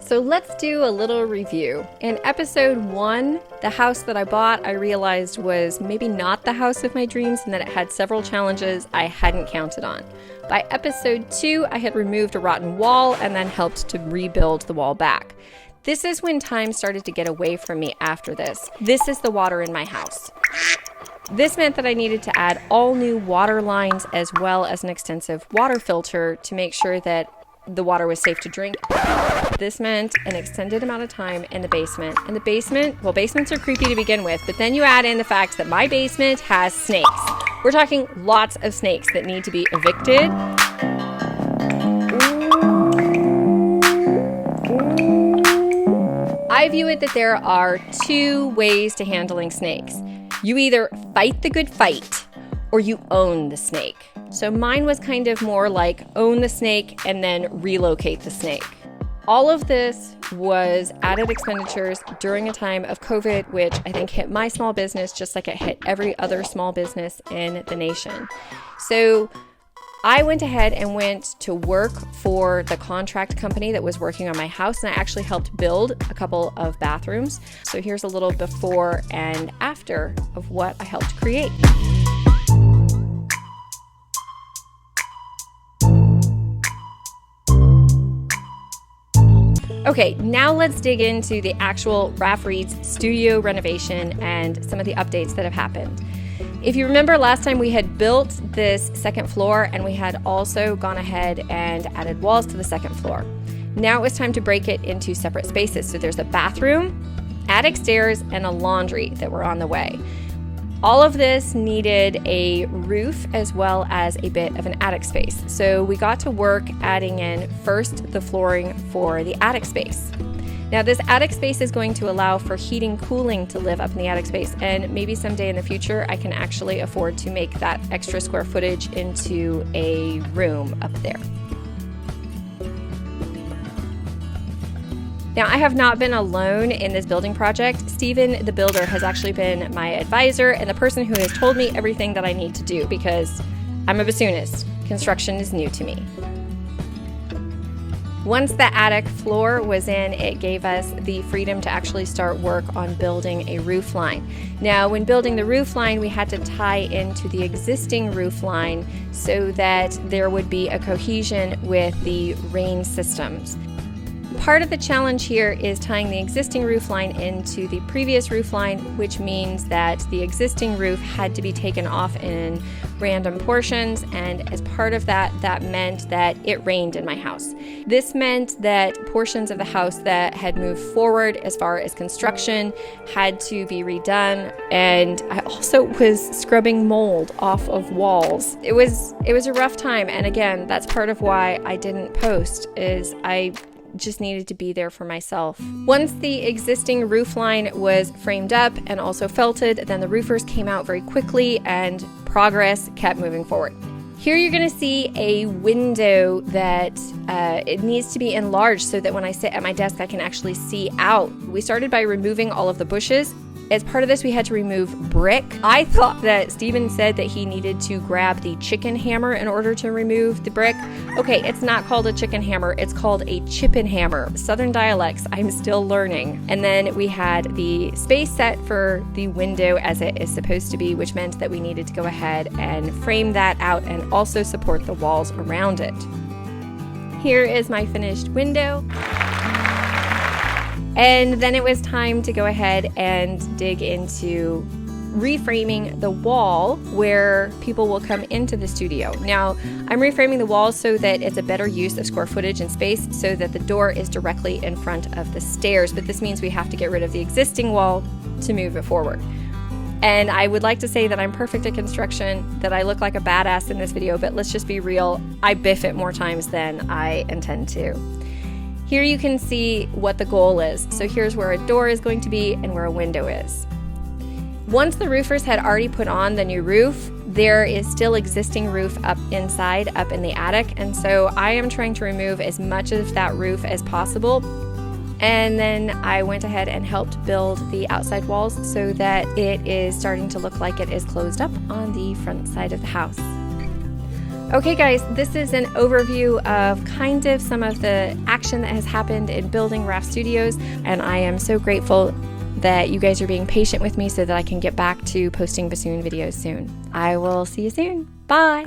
So let's do a little review. In episode 1, the house that I bought, I realized was maybe not the house of my dreams and that it had several challenges I hadn't counted on. By episode 2, I had removed a rotten wall and then helped to rebuild the wall back. This is when time started to get away from me after this. This is the water in my house. This meant that I needed to add all new water lines as well as an extensive water filter to make sure that the water was safe to drink. This meant an extended amount of time in the basement. And the basement, well, basements are creepy to begin with, but then you add in the fact that my basement has snakes. We're talking lots of snakes that need to be evicted. I view it that there are 2 ways to handling snakes. You either fight the good fight or you own the snake. So mine was kind of more like own the snake and then relocate the snake. All of this was added expenditures during a time of COVID, which I think hit my small business just like it hit every other small business in the nation. So I went ahead and went to work for the contract company that was working on my house, and I actually helped build a couple of bathrooms. So here's a little before and after of what I helped create. Okay, now let's dig into the actual Raffe Reed's studio renovation and some of the updates that have happened. If you remember last time we had built this second floor and we had also gone ahead and added walls to the second floor. Now it was time to break it into separate spaces. So there's a bathroom, attic stairs, and a laundry that were on the way. All of this needed a roof as well as a bit of an attic space. So we got to work adding in first the flooring for the attic space. Now this attic space is going to allow for heating, cooling to live up in the attic space, and maybe someday in the future I can actually afford to make that extra square footage into a room up there. Now, I have not been alone in this building project. Steven, the builder, has actually been my advisor and the person who has told me everything that I need to do because I'm a bassoonist. Construction is new to me. Once the attic floor was in, it gave us the freedom to actually start work on building a roof line. Now, when building the roof line, we had to tie into the existing roof line so that there would be a cohesion with the rain systems. Part of the challenge here is tying the existing roof line into the previous roof line, which means that the existing roof had to be taken off in random portions, and as part of that, that meant that it rained in my house. This meant that portions of the house that had moved forward as far as construction had to be redone, and I also was scrubbing mold off of walls. It was a rough time, and again, that's part of why I didn't post, is I just needed to be there for myself. Once the existing roof line was framed up and also felted, then the roofers came out very quickly and progress kept moving forward. Here you're going to see a window that it needs to be enlarged so that when I sit at my desk I can actually see out. We started by removing all of the bushes. As part of this, we had to remove brick. I thought that Steven said that he needed to grab the chicken hammer in order to remove the brick. Okay, it's not called a chicken hammer, it's called a chippin hammer. Southern dialects, I'm still learning. And then we had the space set for the window as it is supposed to be, which meant that we needed to go ahead and frame that out and also support the walls around it. Here is my finished window. And then it was time to go ahead and dig into reframing the wall where people will come into the studio. Now, I'm reframing the wall so that it's a better use of square footage and space so that the door is directly in front of the stairs, but this means we have to get rid of the existing wall to move it forward. And I would like to say that I'm perfect at construction, that I look like a badass in this video, but let's just be real, I biff it more times than I intend to. Here you can see what the goal is. So here's where a door is going to be and where a window is. Once the roofers had already put on the new roof, there is still existing roof up inside, up in the attic. And so I am trying to remove as much of that roof as possible. And then I went ahead and helped build the outside walls so that it is starting to look like it is closed up on the front side of the house. Okay guys, this is an overview of kind of some of the action that has happened in building Raffe Studios, and I am so grateful that you guys are being patient with me so that I can get back to posting bassoon videos soon. I will see you soon. Bye!